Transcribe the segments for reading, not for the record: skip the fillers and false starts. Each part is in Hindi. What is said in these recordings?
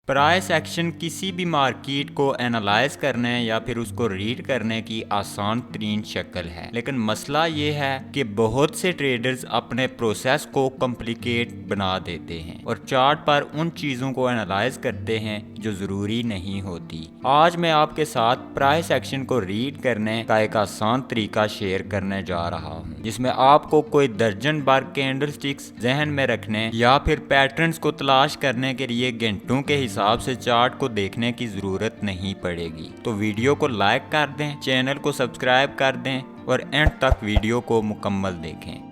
प्राइस एक्शन किसी भी मार्केट को एनालाइज करने या फिर उसको रीड करने की आसान तरीन शक्ल है, लेकिन मसला ये है कि बहुत से ट्रेडर्स अपने प्रोसेस को कॉम्प्लिकेट बना देते हैं और चार्ट पर उन चीज़ों को एनालाइज करते हैं जो ज़रूरी नहीं होती। आज मैं आपके साथ प्राइस एक्शन को रीड करने का एक आसान तरीका शेयर करने जा रहा हूँ, जिसमें आपको कोई दर्जन बार कैंडल स्टिक्स जहन में रखने या फिर पैटर्न्स को तलाश करने के लिए घंटों के हिसाब से चार्ट को देखने की जरूरत नहीं पड़ेगी। तो वीडियो को लाइक कर दें, चैनल को सब्सक्राइब कर दें और एंड तक वीडियो को मुकम्मल देखें।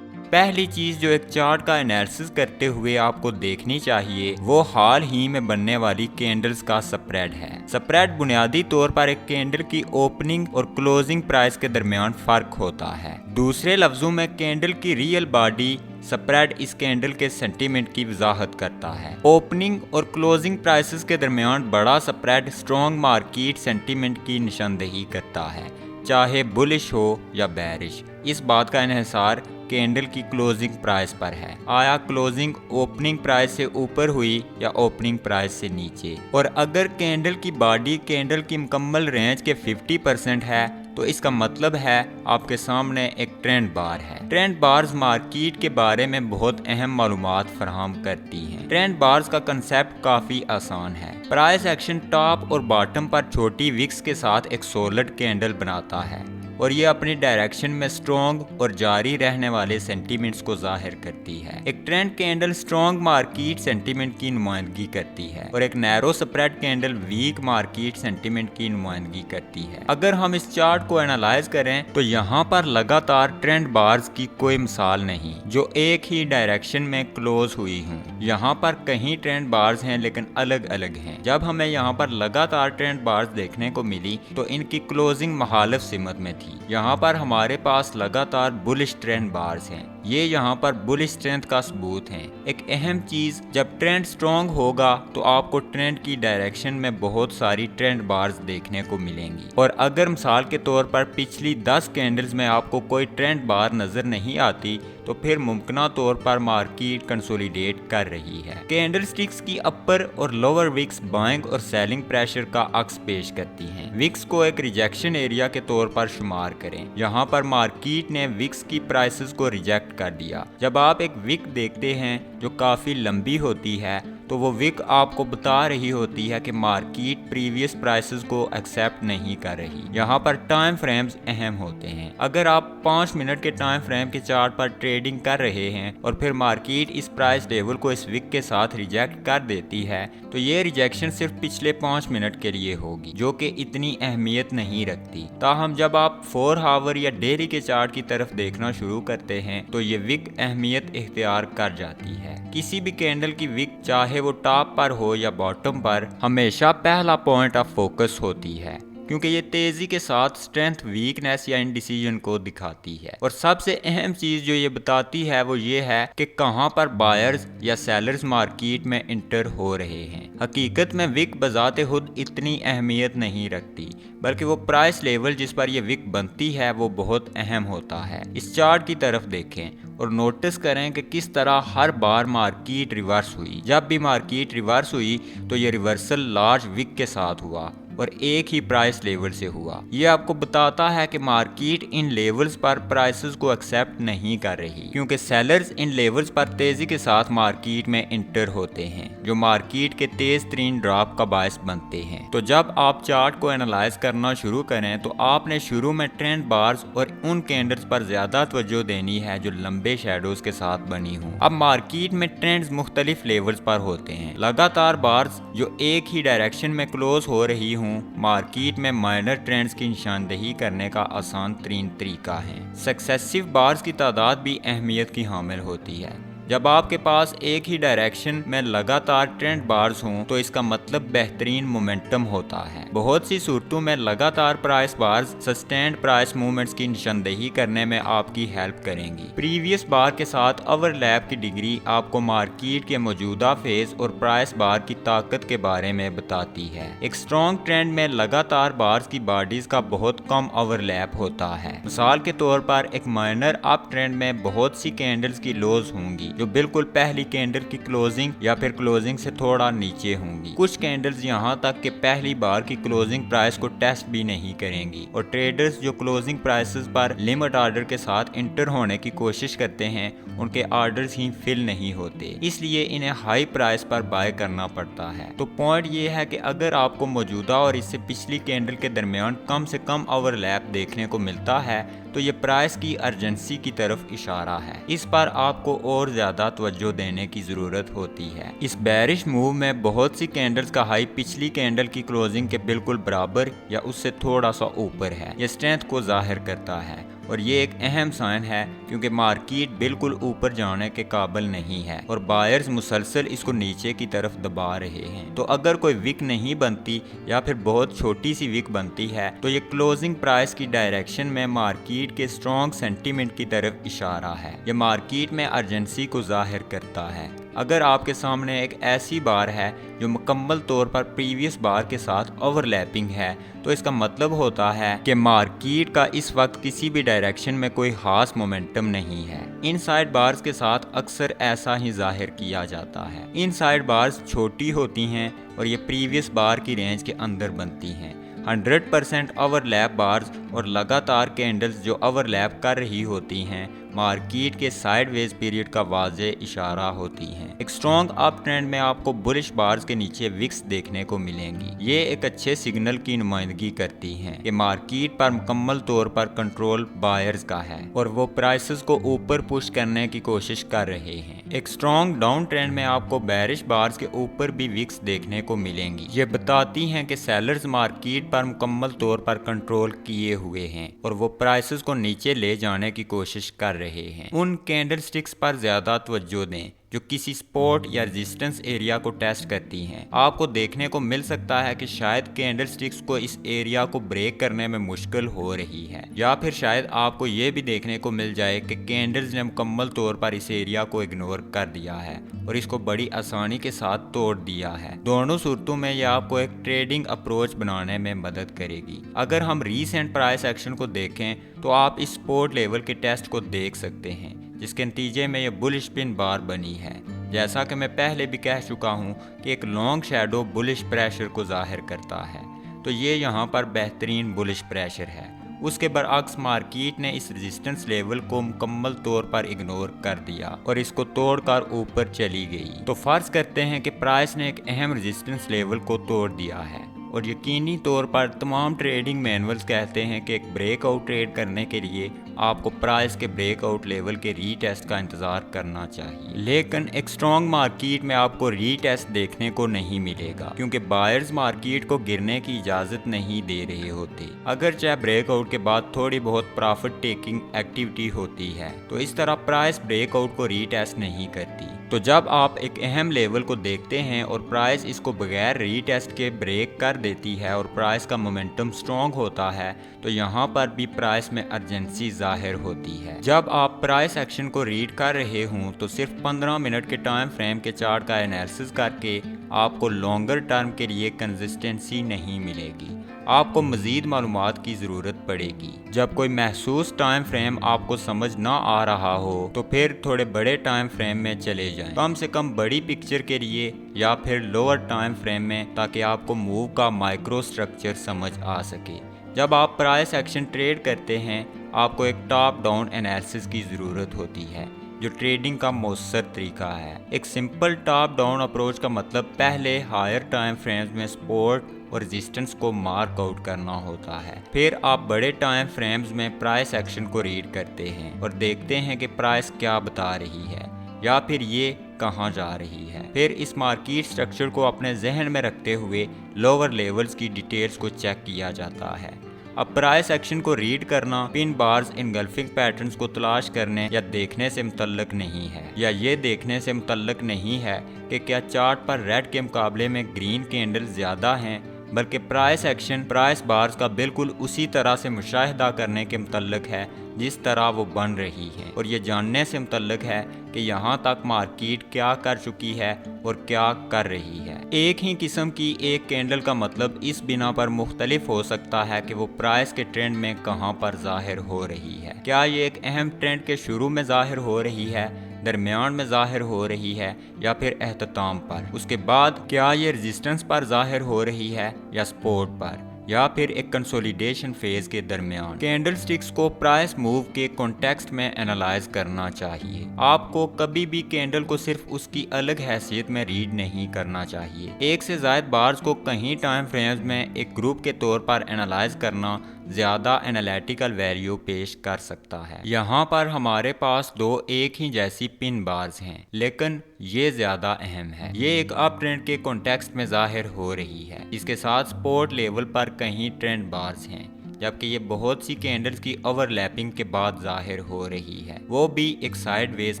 पहली चीज जो एक चार्ट का एनालिसिस करते हुए आपको देखनी चाहिए वो हाल ही में बनने वाली कैंडल्स का स्प्रेड है। स्प्रेड बुनियादी तौर पर एक कैंडल की ओपनिंग और क्लोजिंग प्राइस के दरमियान फर्क होता है। दूसरे लफ्जों में कैंडल की रियल बॉडी स्प्रेड इस कैंडल के सेंटीमेंट की वजाहत करता है। ओपनिंग और क्लोजिंग प्राइसेस के दरमियान बड़ा स्प्रेड स्ट्रॉन्ग मार्केट सेंटीमेंट की निशानदेही करता है, चाहे बुलिश हो या बेरिश। इस बात का इन्हिसार कैंडल की क्लोजिंग प्राइस पर है। आया क्लोजिंग ओपनिंग प्राइस से ऊपर हुई या ओपनिंग प्राइस से नीचे। और अगर कैंडल की बॉडी कैंडल की मुकम्मल रेंज के 50% है तो इसका मतलब है आपके सामने एक ट्रेंड बार है। ट्रेंड बार्स मार्केट के बारे में बहुत अहम मालूमात फराहम करती हैं। ट्रेंड बार्स का कंसेप्ट काफी आसान है। प्राइस एक्शन टॉप और बॉटम पर छोटी विक्स के साथ एक सॉलिड कैंडल बनाता है और ये अपनी डायरेक्शन में स्ट्रॉन्ग और जारी रहने वाले सेंटीमेंट्स को जाहिर करती है। एक trend candle strong market sentiment की नुमाइंदगी करती है और एक narrow spread candle weak market sentiment की नुमाइंदगी करती है। अगर हम इस चार्ट को एनालाइज करें तो यहाँ पर लगातार ट्रेंड बार्स की कोई मिसाल नहीं जो एक ही डायरेक्शन में क्लोज हुई हूँ। यहाँ पर कहीं ट्रेंड बार्स हैं लेकिन अलग अलग हैं। जब हमें यहाँ पर लगातार ट्रेंड बार्स देखने को मिली तो इनकी क्लोजिंग मुखालिफ सिमत में थी। यहाँ पर हमारे पास लगातार बुलिश ट्रेंड बार्स हैं। ये यहाँ पर बुलिश स्ट्रेंथ का सबूत हैं। एक अहम चीज, जब ट्रेंड स्ट्रॉन्ग होगा तो आपको ट्रेंड की डायरेक्शन में बहुत सारी ट्रेंड बार्स देखने को मिलेंगी। और अगर मिसाल के तौर पर पिछली 10 कैंडल्स में आपको कोई ट्रेंड बार नजर नहीं आती तो फिर मुमकिन तौर पर मार्केट कंसोलिडेट कर रही है। कैंडल स्टिक्स की अपर और लोअर विक्स बाइंग और सेलिंग प्रेशर का अक्स पेश करती हैं। विक्स को एक रिजेक्शन एरिया के तौर पर शुमार करें। यहाँ पर मार्केट ने विक्स की प्राइसेस को रिजेक्ट कर दिया। जब आप एक विक देखते हैं जो काफी लंबी होती है तो वो विक आपको बता रही होती है कि मार्केट प्रीवियस प्राइसेस को एक्सेप्ट नहीं कर रही। यहाँ पर टाइम फ्रेम्स अहम होते हैं। अगर आप 5 मिनट के टाइम फ्रेम के चार्ट पर ट्रेडिंग कर रहे हैं और फिर मार्केट इस प्राइस लेवल को इस विक के साथ रिजेक्ट कर देती है तो ये रिजेक्शन सिर्फ पिछले 5 मिनट के लिए होगी, जो कि इतनी अहमियत नहीं रखती। ताहम जब आप 4 आवर या डेली के चार्ट की तरफ देखना शुरू करते हैं तो ये विक अहमियत इख्तियार कर जाती है। किसी भी कैंडल की विक, चाहे वो टॉप पर हो या बॉटम पर, हमेशा पहला पॉइंट ऑफ फोकस होती है क्योंकि ये तेजी के साथ स्ट्रेंथ, वीकनेस या इंडिसीजन को दिखाती है। और सबसे अहम चीज जो ये बताती है वो ये है कि कहां पर बायर्स या सेलर्स मार्केट में इंटर हो रहे हैं। हकीकत में विक बजाते खुद इतनी अहमियत नहीं रखती, बल्कि वो प्राइस लेवल जिस पर ये विक बनती है वो बहुत अहम होता है। इस चार्ट की तरफ देखें और नोटिस करें कि किस तरह हर बार मार्केट रिवर्स हुई। जब भी मार्केट रिवर्स हुई तो ये रिवर्सल लार्ज विक के साथ हुआ और एक ही प्राइस लेवल से हुआ। ये आपको बताता है कि मार्केट इन लेवल्स पर प्राइसेस को एक्सेप्ट नहीं कर रही, क्योंकि सेलर्स इन लेवल्स पर तेजी के साथ मार्केट में इंटर होते हैं, जो मार्केट के तेज तरीन ड्रॉप का बायस बनते हैं। तो जब आप चार्ट को एनालाइज करना शुरू करें तो आपने शुरू में ट्रेंड बार्स और उन कैंडल्स पर ज्यादा तवज्जो देनी है जो लंबे शेडोज के साथ बनी हों। अब मार्केट में ट्रेंड्स मुख्तलिफ लेवल्स पर होते हैं। लगातार बार्स जो एक ही डायरेक्शन में क्लोज हो रही हूँ मार्केट में माइनर ट्रेंड्स की निशानदेही करने का आसान तरीन तरीका है। सक्सेसिव बार्स की तादाद भी अहमियत की हामिल होती है। जब आपके पास एक ही डायरेक्शन में लगातार ट्रेंड बार्स हों तो इसका मतलब बेहतरीन मोमेंटम होता है। बहुत सी सूरतों में लगातार price bars sustained price movements की निशानदेही करने में आपकी हेल्प करेंगी। प्रीवियस बार के साथ ओवरलैप की डिग्री आपको मार्केट के मौजूदा फेज और प्राइस बार की ताकत के बारे में बताती है। एक स्ट्रॉन्ग ट्रेंड में लगातार बार्स की बॉडीज का बहुत कम ओवरलैप होता है। मिसाल के तौर पर एक माइनर अप ट्रेंड में बहुत सी कैंडल्स की लोज होंगी जो बिल्कुल पहली कैंडल की क्लोजिंग या फिर क्लोजिंग से थोड़ा नीचे होंगी। कुछ कैंडल्स यहाँ तक कि पहली बार की क्लोजिंग प्राइस को टेस्ट भी नहीं करेंगी और ट्रेडर्स जो क्लोजिंग प्राइसेस पर लिमिट ऑर्डर के साथ इंटर होने की कोशिश करते हैं उनके ऑर्डर्स ही फिल नहीं होते, इसलिए इन्हें हाई प्राइस पर बाय करना पड़ता है। तो पॉइंट ये है कि अगर आपको मौजूदा और इससे पिछली कैंडल के दरमियान कम से कम ओवरलैप देखने को मिलता है तो ये प्राइस की अर्जेंसी की तरफ इशारा है। इस पर आपको और ज्यादा तवज्जो देने की जरूरत होती है। इस बेरिश मूव में बहुत सी कैंडल्स का हाई पिछली कैंडल की क्लोजिंग के बिल्कुल बराबर या उससे थोड़ा सा ऊपर है। ये स्ट्रेंथ को जाहिर करता है और ये एक अहम साइन है क्योंकि मार्केट बिल्कुल ऊपर जाने के काबिल नहीं है और बायर्स मुसलसल इसको नीचे की तरफ दबा रहे हैं। तो अगर कोई विक नहीं बनती या फिर बहुत छोटी सी विक बनती है तो ये क्लोजिंग प्राइस की डायरेक्शन में मार्केट के स्ट्रॉन्ग सेंटीमेंट की तरफ इशारा है। ये मार्केट में अर्जेंसी को जाहिर करता है। अगर आपके सामने एक ऐसी बार है जो मुकम्मल तौर पर प्रीवियस बार के साथ ओवरलैपिंग है तो इसका मतलब होता है कि मार्केट का इस वक्त किसी भी डायरेक्शन में कोई खास मोमेंटम नहीं है। इनसाइड बार्स के साथ अक्सर ऐसा ही जाहिर किया जाता है। इनसाइड बार्स छोटी होती हैं और ये प्रीवियस बार की रेंज के अंदर बनती हैं। 100% ओवरलैप बार्स और लगातार कैंडल्स जो ओवरलैप कर रही होती हैं मार्केट के साइडवेज पीरियड का वाज़ेह इशारा होती हैं। एक स्ट्रॉन्ग अप ट्रेंड में आपको बुलिश बार्स के नीचे विक्स देखने को मिलेंगी। ये एक अच्छे सिग्नल की नुमाइंदगी करती हैं कि मार्केट पर मुकम्मल तौर पर कंट्रोल बायर्स का है और वो प्राइसेस को ऊपर पुश करने की कोशिश कर रहे हैं। एक स्ट्रॉन्ग डाउन ट्रेंड में आपको बेरिश बार्स के ऊपर भी विक्स देखने को मिलेंगी। ये बताती हैं कि सेलर्स मार्केट पर मुकम्मल तौर पर कंट्रोल किए हुए हैं और वो प्राइसेस को नीचे ले जाने की कोशिश कर रहे हैं। उन कैंडलस्टिक्स पर ज्यादा तवज्जो दें जो किसी सपोर्ट या रेजिस्टेंस एरिया को टेस्ट करती हैं। आपको देखने को मिल सकता है कि शायद कैंडलस्टिक्स को इस एरिया को ब्रेक करने में मुश्किल हो रही है या फिर शायद आपको ये भी देखने को मिल जाए कि कैंडल्स ने मुकम्मल तौर पर इस एरिया को इग्नोर कर दिया है और इसको बड़ी आसानी के साथ तोड़ दिया है। दोनों सूरतों में यह आपको एक ट्रेडिंग अप्रोच बनाने में मदद करेगी। अगर हम रीसेंट प्राइस एक्शन को देखें तो आप इस सपोर्ट लेवल के टेस्ट को देख सकते हैं जिसके नतीजे में ये बुलिश पिन बार बनी है। जैसा कि मैं पहले भी कह चुका हूँ कि एक लॉन्ग शैडो बुलिश प्रेशर को जाहिर करता है, तो ये यहाँ पर बेहतरीन बुलिश प्रेशर है। उसके बरअक्स मार्केट ने इस रेजिस्टेंस लेवल को मुकम्मल तौर पर इग्नोर कर दिया और इसको तोड़कर ऊपर चली गई। तो फर्ज करते हैं कि प्राइस ने एक अहम रेजिस्टेंस लेवल को तोड़ दिया है और यकीनी तौर पर तमाम ट्रेडिंग मैनुअल्स कहते हैं कि एक ब्रेकआउट ट्रेड करने के लिए आपको प्राइस के ब्रेकआउट लेवल के रीटेस्ट का इंतजार करना चाहिए। लेकिन एक स्ट्रॉन्ग मार्केट में आपको रीटेस्ट देखने को नहीं मिलेगा क्योंकि बायर्स मार्केट को गिरने की इजाजत नहीं दे रहे होते। अगर चाहे ब्रेकआउट के बाद थोड़ी बहुत प्रॉफिट टेकिंग एक्टिविटी होती है तो इस तरह प्राइस ब्रेकआउट को रीटेस्ट नहीं करती। तो जब आप एक अहम लेवल को देखते हैं और प्राइस इसको बगैर रीटेस्ट के ब्रेक कर देती है और प्राइस का मोमेंटम स्ट्रॉन्ग होता है तो यहाँ पर भी प्राइस में अर्जेंसी जाहिर होती है। जब आप प्राइस एक्शन को रीड कर रहे हों तो सिर्फ 15 मिनट के टाइम फ्रेम के चार्ट का एनालिसिस करके आपको लॉन्गर टर्म के लिए कंसिस्टेंसी नहीं मिलेगी। आपको मजीद मालूमात की ज़रूरत पड़ेगी। जब कोई महसूस टाइम फ्रेम आपको समझ ना आ रहा हो तो फिर थोड़े बड़े टाइम फ्रेम में चले जाएं, कम से कम बड़ी पिक्चर के लिए या फिर लोअर टाइम फ्रेम में, ताकि आपको मूव का माइक्रो स्ट्रक्चर समझ आ सके। जब आप प्राइस एक्शन ट्रेड करते हैं आपको एक टॉप डाउन एनालिसिस की ज़रूरत होती है जो ट्रेडिंग का मौसर तरीका है। एक सिंपल टॉप डाउन अप्रोच का मतलब पहले हायर टाइम फ्रेम्स में सपोर्ट और रेजिस्टेंस को मार्क आउट करना होता है। फिर आप बड़े टाइम फ्रेम्स में प्राइस एक्शन को रीड करते हैं और देखते हैं कि प्राइस क्या बता रही है या फिर ये कहाँ जा रही है। फिर इस मार्केट स्ट्रक्चर को अपने जहन में रखते हुए लोअर लेवल्स की डिटेल्स को चेक किया जाता है। अब प्राइस एक्शन को रीड करना पिन बार्स इनगल्फिंग पैटर्न्स को तलाश करने या देखने से मुतल्लक नहीं है, या ये देखने से मुतल्लक नहीं है कि क्या चार्ट पर रेड के मुकाबले में ग्रीन कैंडल ज्यादा हैं, बल्कि प्राइस एक्शन प्राइस बार्स का बिल्कुल उसी तरह से मुशाहिदा करने के मुतल्लक है जिस तरह वो बन रही है, और ये जानने से मुतल्लक है कि यहाँ तक मार्केट क्या कर चुकी है और क्या कर रही है। एक ही किस्म की एक कैंडल का मतलब इस बिना पर मुख्तलिफ हो सकता है कि वो प्राइस के ट्रेंड में कहाँ पर जाहिर हो रही है। क्या ये एक अहम ट्रेंड के शुरू में जाहिर हो रही है, दरमियान में जाहिर हो रही है, या फिर एहतताम पर। उसके बाद क्या ये रेजिस्टेंस पर जाहिर हो रही है या सपोर्ट पर, या फिर एक कंसोलिडेशन फेज के दरमियान। कैंडल स्टिक्स को प्राइस मूव के कॉन्टेक्स्ट में एनालाइज करना चाहिए। आपको कभी भी कैंडल को सिर्फ उसकी अलग हैसियत में रीड नहीं करना चाहिए। एक से ज्यादा बार्स को कहीं टाइम फ्रेम्स में एक ग्रुप के तौर पर एनालाइज करना ज्यादा एनालिटिकल वैल्यू पेश कर सकता है। यहाँ पर हमारे पास दो एक ही जैसी पिन बार्स हैं, लेकिन ये ज्यादा अहम है। ये एक अप ट्रेंड के कॉन्टेक्स्ट में जाहिर हो रही है। इसके साथ सपोर्ट लेवल पर कहीं ट्रेंड बार्स हैं, जबकि ये बहुत सी कैंडल्स की ओवरलैपिंग के बाद जाहिर हो रही है, वो भी एक साइडवेज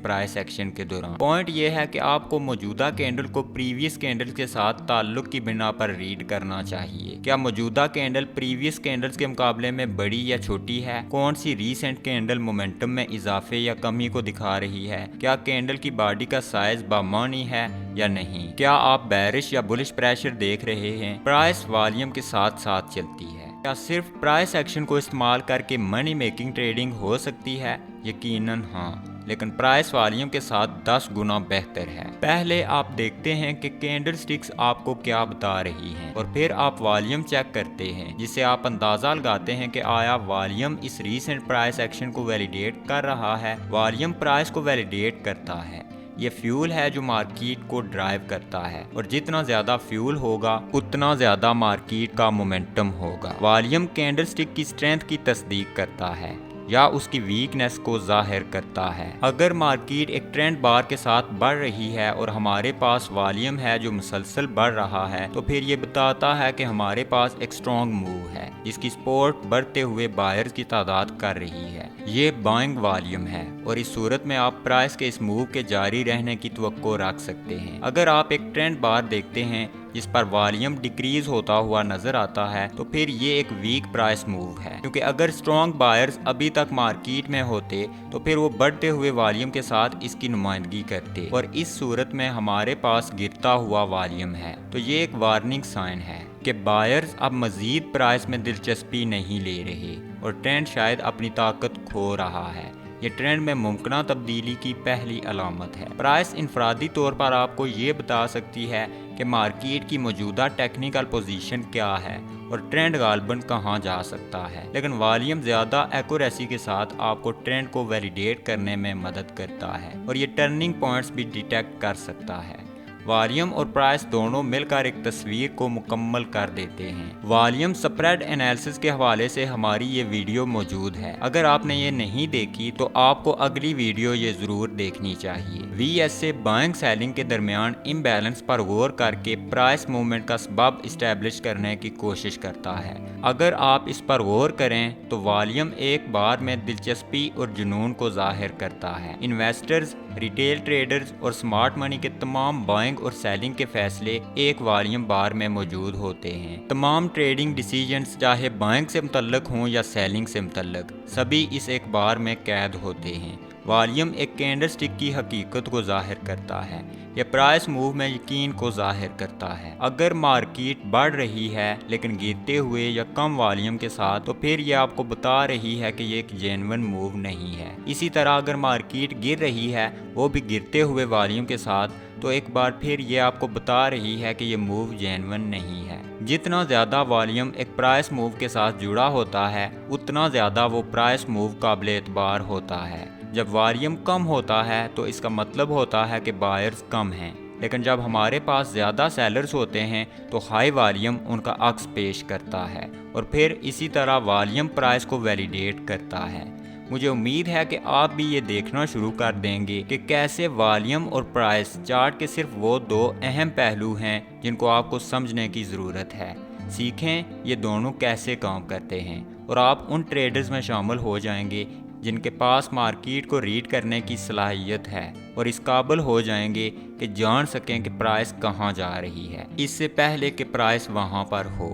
प्राइस एक्शन के दौरान। पॉइंट ये है कि आपको मौजूदा कैंडल को प्रीवियस कैंडल के साथ ताल्लुक की बिना पर रीड करना चाहिए। क्या मौजूदा कैंडल प्रीवियस कैंडल्स के मुकाबले में बड़ी या छोटी है? कौन सी रीसेंट कैंडल मोमेंटम में इजाफे या कमी को दिखा रही है? क्या कैंडल की बॉडी का साइज बामानी है या नहीं? क्या आप बेरिश या बुलिश प्रेशर देख रहे हैं? प्राइस वॉल्यूम के साथ साथ चलती है। क्या सिर्फ प्राइस एक्शन को इस्तेमाल करके मनी मेकिंग ट्रेडिंग हो सकती है? यकीनन हाँ, लेकिन प्राइस वॉल्यूम के साथ 10 गुना बेहतर है। पहले आप देखते हैं कि कैंडल स्टिक्स आपको क्या बता रही हैं, और फिर आप वॉल्यूम चेक करते हैं, जिससे आप अंदाजा लगाते हैं कि आया वॉल्यूम इस रीसेंट प्राइस एक्शन को वैलिडेट कर रहा है। वॉल्यूम प्राइस को वैलिडेट करता है। ये फ्यूल है जो मार्केट को ड्राइव करता है, और जितना ज्यादा फ्यूल होगा उतना ज्यादा मार्केट का मोमेंटम होगा। वॉल्यूम कैंडल स्टिक की स्ट्रेंथ की तस्दीक करता है या उसकी वीकनेस को जाहिर करता है। अगर मार्केट एक ट्रेंड बार के साथ बढ़ रही है और हमारे पास वॉल्यूम है जो मुसलसल बढ़ रहा है, तो फिर ये बताता है कि हमारे पास एक स्ट्रॉन्ग मूव है जिसकी सपोर्ट बढ़ते हुए बायर्स की तादाद कर रही है। ये बाइंग वॉल्यूम है, और इस सूरत में आप प्राइस के इस मूव के जारी रहने की तवक्को रख सकते हैं। अगर आप एक ट्रेंड बार देखते हैं जिस पर वॉल्यूम डिक्रीज होता हुआ नजर आता है, तो फिर ये एक वीक प्राइस मूव है, क्योंकि अगर स्ट्रॉन्ग बायर्स अभी तक मार्केट में होते तो फिर वो बढ़ते हुए वॉल्यूम के साथ इसकी नुमाइंदगी करते, और इस सूरत में हमारे पास गिरता हुआ वॉल्यूम है। तो ये एक वार्निंग साइन है कि बायर्स अब मजीद प्राइस में दिलचस्पी नहीं ले रहे और ट्रेंड शायद अपनी ताकत खो रहा है। ये ट्रेंड में मुमकिन तब्दीली की पहली अलामत है। प्राइस इनफरादी तौर पर आपको ये बता सकती है कि मार्केट की मौजूदा टेक्निकल पोजीशन क्या है और ट्रेंड गालबन कहाँ जा सकता है, लेकिन वॉल्यूम ज़्यादा एक्यूरेसी के साथ आपको ट्रेंड को वैलिडेट करने में मदद करता है, और ये टर्निंग पॉइंट्स भी डिटेक्ट कर सकता है। वॉल्यूम और प्राइस दोनों मिलकर एक तस्वीर को मुकम्मल कर देते हैं। वॉल्यूम स्प्रेड एनालिसिस के हवाले से हमारी ये वीडियो मौजूद है। अगर आपने ये नहीं देखी तो आपको अगली वीडियो ये जरूर देखनी चाहिए। VSA बाइंग सेलिंग के दरमियान इम्बैलेंस पर गौर करके प्राइस मूवमेंट का सबब इस्टेब्लिश करने की कोशिश करता है। अगर आप इस पर गौर करें तो वॉल्यूम एक बार में दिलचस्पी और जुनून को जाहिर करता है। इन्वेस्टर्स, रिटेल ट्रेडर्स और स्मार्ट मनी के तमाम बाइंग और सेलिंग के फैसले एक वॉल्यूम बार में मौजूद होते हैं। तमाम ट्रेडिंग डिसीजंस चाहे बाइंग से मुतल्लक हों या सेलिंग से मुतल्लक, सभी इस एक बार में कैद होते हैं। वॉल्यूम एक कैंडल स्टिक की हकीकत को जाहिर करता है, यह प्राइस मूव में यकीन को जाहिर करता है। अगर मार्केट बढ़ रही है लेकिन गिरते हुए या कम वॉल्यूम के साथ, तो फिर यह आपको बता रही है कि ये एक जेन्युइन मूव नहीं है। इसी तरह अगर मार्केट गिर रही है, वो भी गिरते हुए वॉल्यूम के साथ, तो एक बार फिर ये आपको बता रही है कि ये मूव जेन्युइन नहीं है। जितना ज़्यादा वॉल्यूम एक प्राइस मूव के साथ जुड़ा होता है, उतना ज़्यादा वो प्राइस मूव काबिल एतबार होता है। जब वॉल्यूम कम होता है तो इसका मतलब होता है कि बायर्स कम हैं, लेकिन जब हमारे पास ज़्यादा सेलर्स होते हैं तो हाई वॉल्यूम उनका अक्स पेश करता है, और फिर इसी तरह वॉल्यूम प्राइस को वैलिडेट करता है। मुझे उम्मीद है कि आप भी ये देखना शुरू कर देंगे कि कैसे वॉल्यूम और प्राइस चार्ट के सिर्फ वो दो अहम पहलू हैं जिनको आपको समझने की ज़रूरत है। सीखें ये दोनों कैसे काम करते हैं और आप उन ट्रेडर्स में शामिल हो जाएंगे जिनके पास मार्केट को रीड करने की सलाहियत है और इस काबिल हो जाएंगे कि जान सकें कि प्राइस कहाँ जा रही है इससे पहले कि प्राइस वहाँ पर हो।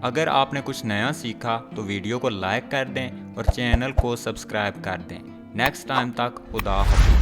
अगर आपने कुछ नया सीखा तो वीडियो को लाइक कर दें और चैनल को सब्सक्राइब कर दें। नेक्स्ट टाइम तक खुदा हाफिज़।